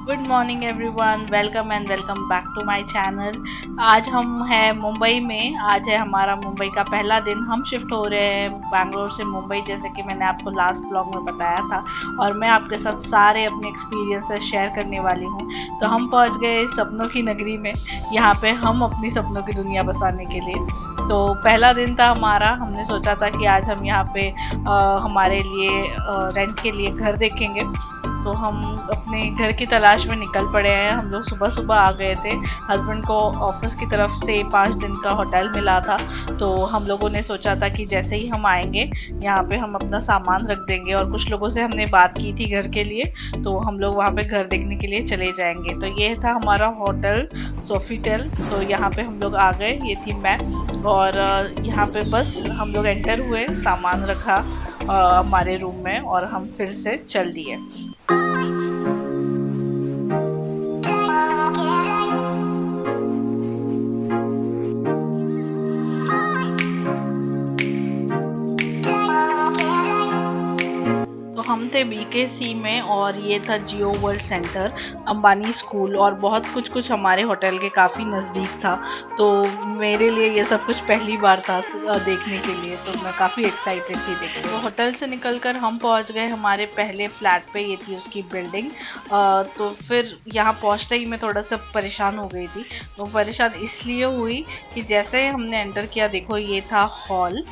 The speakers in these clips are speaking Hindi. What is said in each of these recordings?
Good morning everyone, welcome and welcome back to my channel. आज हम हैं मुंबई में। आज है हमारा मुंबई का पहला दिन। हम शिफ्ट हो रहे हैं बैंगलोर से मुंबई, जैसे कि मैंने आपको लास्ट ब्लॉग में बताया था, और मैं आपके साथ सारे अपने एक्सपीरियंसेस शेयर करने वाली हूँ। तो हम पहुँच गए सपनों की नगरी में। यहाँ पे हम अपनी सपनों की दुनिया बसाने के लिए। तो पहला दिन था हमारा। हमने सोचा था कि आज हम यहाँ पे हमारे लिए रेंट के लिए घर देखेंगे। तो हम अपने घर की तलाश में निकल पड़े हैं। हम लोग सुबह सुबह आ गए थे। हस्बैंड को ऑफिस की तरफ से 5 दिन का होटल मिला था। तो हम लोगों ने सोचा था कि जैसे ही हम आएंगे यहाँ पे हम अपना सामान रख देंगे, और कुछ लोगों से हमने बात की थी घर के लिए, तो हम लोग वहाँ पे घर देखने के लिए चले जाएंगे। तो ये था हमारा होटल सोफीटेल। तो यहाँ पे हम लोग आ गए। ये थी मैं, और यहाँ पे बस हम लोग एंटर हुए, सामान रखा हमारे रूम में, और हम फिर से चल दिए। तो हम थे बीकेसी में, और ये था जियो वर्ल्ड सेंटर, अंबानी स्कूल, और बहुत कुछ कुछ हमारे होटल के काफ़ी नज़दीक था। तो मेरे लिए ये सब कुछ पहली बार था देखने के लिए। तो मैं काफ़ी एक्साइटेड थी देखने। तो होटल से निकलकर हम पहुंच गए हमारे पहले फ्लैट पे। ये थी उसकी बिल्डिंग। तो फिर यहाँ पहुंचते ही मैं थोड़ा सा परेशान हो गई थी। तो परेशान इसलिए हुई कि जैसे ही हमने एंटर किया, देखो ये था हॉल।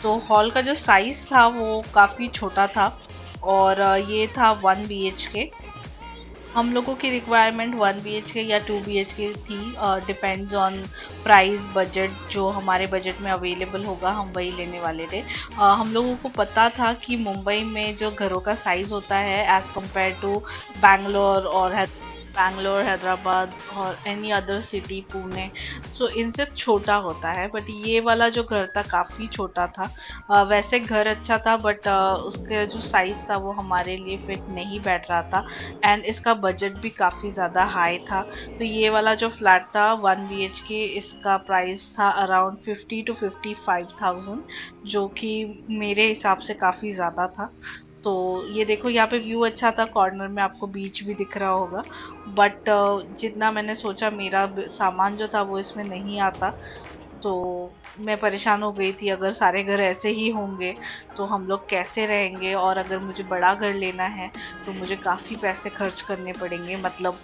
तो हॉल का जो साइज़ था वो काफ़ी छोटा था, और ये था 1 BHK। हम लोगों की रिक्वायरमेंट 1 BHK या 2 BHK थी। डिपेंड्स ऑन प्राइस, बजट, जो हमारे बजट में अवेलेबल होगा हम वही लेने वाले थे। हम लोगों को पता था कि मुंबई में जो घरों का साइज़ होता है एज़ कम्पेयर टू बैंगलोर और बैंगलोर, हैदराबाद और एनी अदर सिटी, पुणे, सो इनसे छोटा होता है। बट ये वाला जो घर था काफ़ी छोटा था। वैसे घर अच्छा था, बट उसका जो साइज़ था वो हमारे लिए फिट नहीं बैठ रहा था, एंड इसका बजट भी काफ़ी ज़्यादा हाई था। तो ये वाला जो फ्लैट था 1 BHK, इसका प्राइस था अराउंड 50 to 55,000, जो कि मेरे हिसाब से काफ़ी ज़्यादा था। तो ये देखो यहाँ पे व्यू अच्छा था, कॉर्नर में आपको बीच भी दिख रहा होगा। बट जितना मैंने सोचा मेरा सामान जो था वो इसमें नहीं आता। तो मैं परेशान हो गई थी, अगर सारे घर ऐसे ही होंगे तो हम लोग कैसे रहेंगे, और अगर मुझे बड़ा घर लेना है तो मुझे काफ़ी पैसे खर्च करने पड़ेंगे, मतलब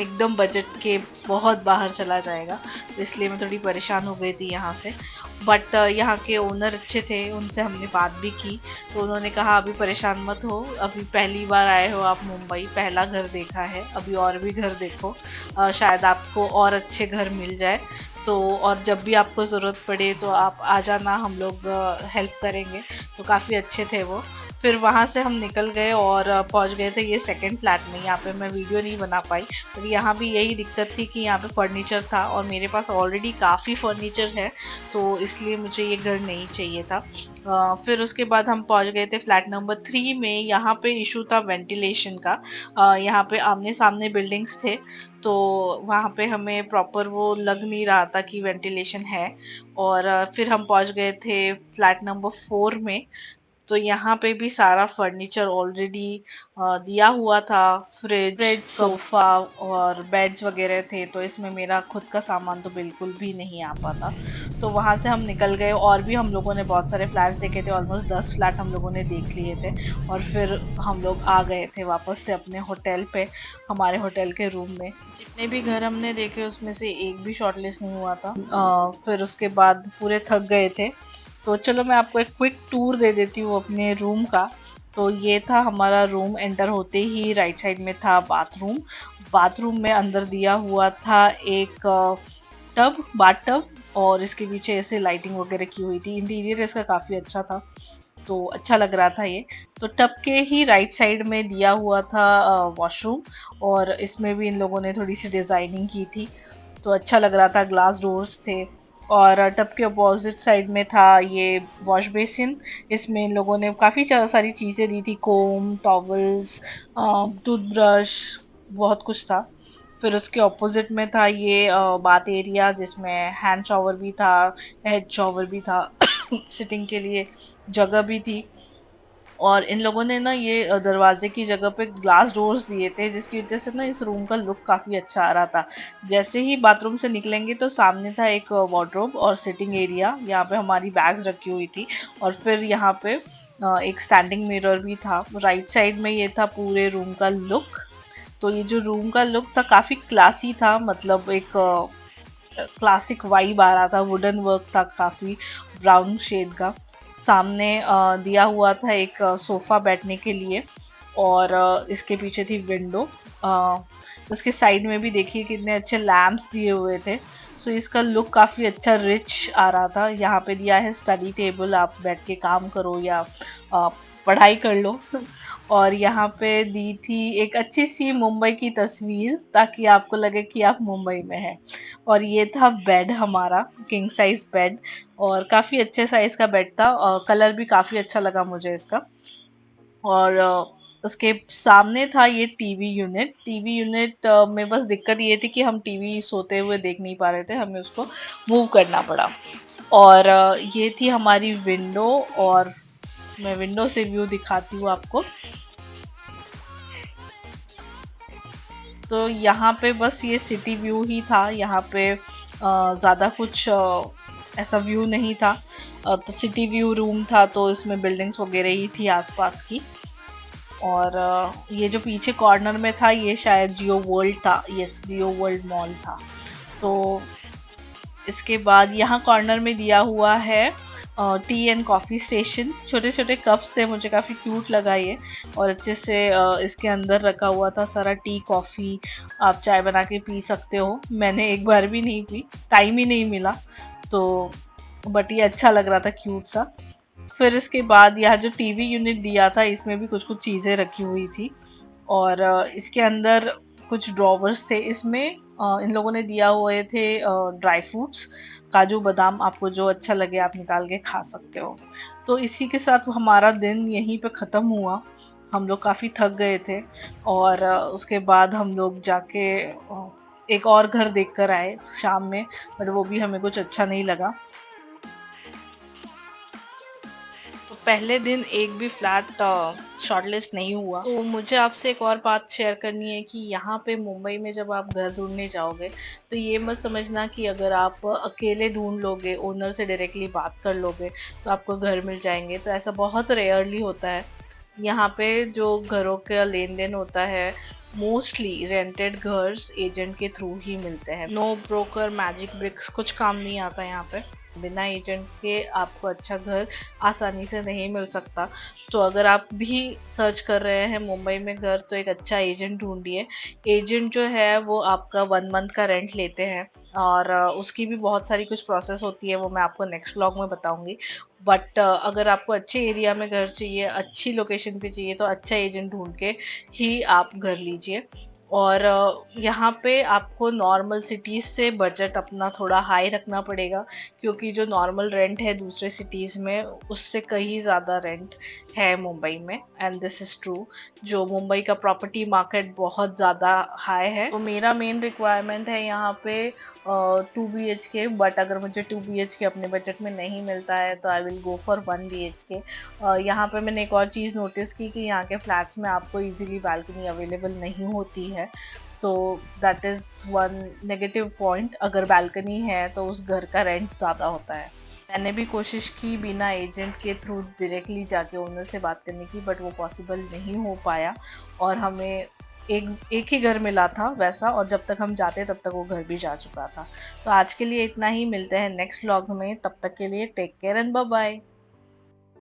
एकदम बजट के बहुत बाहर चला जाएगा। तो इसलिए मैं थोड़ी परेशान हो गई थी यहाँ से। बट यहाँ के ओनर अच्छे थे, उनसे हमने बात भी की। तो उन्होंने कहा अभी परेशान मत हो, अभी पहली बार आए हो आप मुंबई, पहला घर देखा है, अभी और भी घर देखो, शायद आपको और अच्छे घर मिल जाए। तो और जब भी आपको ज़रूरत पड़े तो आप आ जाना, हम लोग हेल्प करेंगे। तो काफ़ी अच्छे थे वो। फिर वहाँ से हम निकल गए और पहुँच गए थे ये सेकंड फ्लैट में। यहाँ पे मैं वीडियो नहीं बना पाई, तो यहाँ भी यही दिक्कत थी कि यहाँ पे फर्नीचर था, और मेरे पास ऑलरेडी काफ़ी फर्नीचर है, तो इसलिए मुझे ये घर नहीं चाहिए था। फिर उसके बाद हम पहुँच गए थे फ्लैट नंबर 3 में। यहाँ पे इशू था वेंटिलेशन का। यहाँ पे आमने सामने बिल्डिंग्स थे, तो वहाँ पे हमें प्रॉपर वो लग नहीं रहा था कि वेंटिलेशन है। और फिर हम पहुँच गए थे फ्लैट नंबर 4 में। तो यहाँ पे भी सारा फर्नीचर ऑलरेडी दिया हुआ था। फ्रिज, सोफा और बेड्स वगैरह थे, तो इसमें मेरा खुद का सामान तो बिल्कुल भी नहीं आ पाता। तो वहाँ से हम निकल गए, और भी हम लोगों ने बहुत सारे फ्लैट्स देखे थे, ऑलमोस्ट 10 फ्लैट हम लोगों ने देख लिए थे। और फिर हम लोग आ गए थे वापस से अपने होटल पे, हमारे होटल के रूम में। जितने भी घर हमने देखे उसमें से एक भी शॉर्टलिस्ट नहीं हुआ था। फिर उसके बाद पूरे थक गए थे। तो चलो मैं आपको एक क्विक टूर दे देती हूँ अपने रूम का। तो ये था हमारा रूम। एंटर होते ही राइट साइड में था बाथरूम। बाथरूम में अंदर दिया हुआ था एक टब, बाथ टब, और इसके पीछे ऐसे लाइटिंग वगैरह की हुई थी। इंटीरियर इसका काफ़ी अच्छा था, तो अच्छा लग रहा था ये। तो टब के ही राइट साइड में दिया हुआ था वॉशरूम, और इसमें भी इन लोगों ने थोड़ी सी डिज़ाइनिंग की थी, तो अच्छा लग रहा था। ग्लास डोर्स थे। और टब के अपोजिट साइड में था ये वॉश बेसिन। इसमें इन लोगों ने काफ़ी सारी चीज़ें दी थी, कोम, टॉवल्स, टूथब्रश, बहुत कुछ था। फिर उसके ऑपोजिट में था ये बाथ एरिया, जिसमें हैंड शॉवर भी था, हेड शॉवर भी था, सिटिंग के लिए जगह भी थी। और इन लोगों ने ना ये दरवाजे की जगह पे ग्लास डोर्स दिए थे, जिसकी वजह से ना इस रूम का लुक काफ़ी अच्छा आ रहा था। जैसे ही बाथरूम से निकलेंगे तो सामने था एक वार्डरोब और सिटिंग एरिया, यहाँ पे हमारी बैग्स रखी हुई थी। और फिर यहाँ पे एक स्टैंडिंग मिरर भी था। राइट साइड में ये था पूरे रूम का लुक। तो ये जो रूम का लुक था काफ़ी क्लासी था, मतलब एक क्लासिक वाइब आ रहा था। वुडन वर्क था काफ़ी ब्राउन शेड का। सामने दिया हुआ था एक सोफ़ा बैठने के लिए, और इसके पीछे थी विंडो। उसके साइड में भी देखिए कितने अच्छे लैंप्स दिए हुए थे। सो इसका लुक काफ़ी अच्छा रिच आ रहा था। यहाँ पे दिया है स्टडी टेबल, आप बैठ के काम करो या पढ़ाई कर लो। और यहाँ पे दी थी एक अच्छी सी मुंबई की तस्वीर, ताकि आपको लगे कि आप मुंबई में हैं। और ये था बेड हमारा, किंग साइज बेड, और काफ़ी अच्छे साइज का बेड था। कलर भी काफ़ी अच्छा लगा मुझे इसका। और उसके सामने था ये टीवी यूनिट। टीवी यूनिट में बस दिक्कत ये थी कि हम टीवी सोते हुए देख नहीं पा रहे थे, हमें उसको मूव करना पड़ा। और ये थी हमारी विंडो, और मैं विंडो से व्यू दिखाती हूँ आपको। तो यहाँ पे बस ये सिटी व्यू ही था। यहाँ पे ज़्यादा कुछ ऐसा व्यू नहीं था। तो सिटी व्यू रूम था, तो इसमें बिल्डिंग्स वगैरह ही थी आसपास की। और ये जो पीछे कॉर्नर में था ये शायद जियो वर्ल्ड था। यस, जियो वर्ल्ड मॉल था। तो इसके बाद यहाँ कॉर्नर में दिया हुआ है टी एंड कॉफ़ी स्टेशन। छोटे छोटे कप्स थे, मुझे काफ़ी क्यूट लगा ये। और अच्छे से इसके अंदर रखा हुआ था सारा टी कॉफ़ी। आप चाय बना के पी सकते हो। मैंने एक बार भी नहीं पी, टाइम ही नहीं मिला। तो बट ये अच्छा लग रहा था, क्यूट सा। फिर इसके बाद यहाँ जो टीवी यूनिट दिया था इसमें भी कुछ कुछ चीज़ें रखी हुई थी। और इसके अंदर कुछ ड्रॉवर्स थे। इसमें इन लोगों ने दिया हुए थे ड्राई फ्रूट्स, काजू बादाम, आपको जो अच्छा लगे आप निकाल के खा सकते हो। तो इसी के साथ हमारा दिन यहीं पे ख़त्म हुआ। हम लोग काफ़ी थक गए थे। और उसके बाद हम लोग जाके एक और घर देख कर आए शाम में, बट वो भी हमें कुछ अच्छा नहीं लगा। तो पहले दिन एक भी फ्लैट शॉर्टलिस्ट नहीं हुआ। तो मुझे आपसे एक और बात शेयर करनी है कि यहाँ पे मुंबई में जब आप घर ढूंढने जाओगे तो ये मत समझना कि अगर आप अकेले ढूंढ लोगे, ओनर से डायरेक्टली बात कर लोगे तो आपको घर मिल जाएंगे। तो ऐसा बहुत रेयरली होता है। यहाँ पे जो घरों का लेन देन होता है, मोस्टली रेंटेड घर्स एजेंट के थ्रू ही मिलते हैं। नो ब्रोकर मैजिक ब्रिक्स कुछ काम नहीं आता यहाँ पे। बिना एजेंट के आपको अच्छा घर आसानी से नहीं मिल सकता। तो अगर आप भी सर्च कर रहे हैं मुंबई में घर, तो एक अच्छा एजेंट ढूंढिए। एजेंट जो है वो आपका 1 मंथ का रेंट लेते हैं। और उसकी भी बहुत सारी कुछ प्रोसेस होती है, वो मैं आपको नेक्स्ट व्लॉग में बताऊंगी। बट अगर आपको अच्छे एरिया में घर चाहिए, अच्छी लोकेशन पे चाहिए, तो अच्छा एजेंट ढूंढ के ही आप घर लीजिए। और यहाँ पे आपको नॉर्मल सिटीज़ से बजट अपना थोड़ा हाई रखना पड़ेगा, क्योंकि जो नॉर्मल रेंट है दूसरे सिटीज़ में उससे कहीं ज़्यादा रेंट है मुंबई में। And this is true. जो मुंबई का प्रॉपर्टी मार्केट बहुत ज़्यादा हाई है। तो मेरा मेन रिक्वायरमेंट है यहाँ पे 2 BHK। बट अगर मुझे 2 BHK अपने बजट में नहीं मिलता है तो I will go for 1 BHK। यहाँ पे मैंने एक और चीज़ नोटिस की कि यहाँ के फ्लैट्स में आपको इजीली बालकनी अवेलेबल नहीं होती है। तो that is one negative point. अगर बालकनी है तो उस घर का रेंट ज़्यादा होता है। मैंने भी कोशिश की बिना एजेंट के थ्रू डायरेक्टली जाके ओनर से बात करने की, बट वो पॉसिबल नहीं हो पाया। और हमें एक एक ही घर मिला था वैसा, और जब तक हम जाते तब तक वो घर भी जा चुका था। तो आज के लिए इतना ही। मिलते हैं नेक्स्ट व्लॉग में, तब तक के लिए take care and bye bye.